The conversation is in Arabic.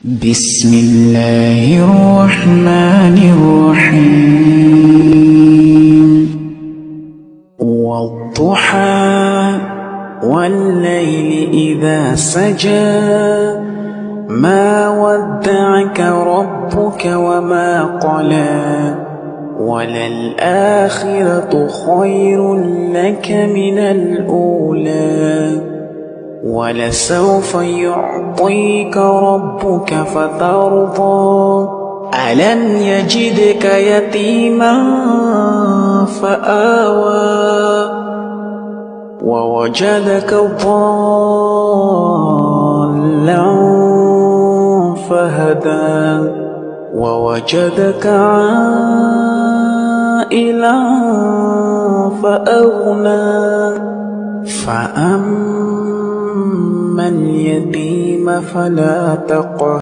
بسم الله الرحمن الرحيم والضحى والليل إذا سجى ما ودعك ربك وما قلى وللآخرة خير لك من الأولى ولسوف يعطيك ربك فترضى ألم يجدك يتيما فآوى ووجدك ضالا فهدى ووجدك عائلا فأغنى فأما اليتيم فلا تقهر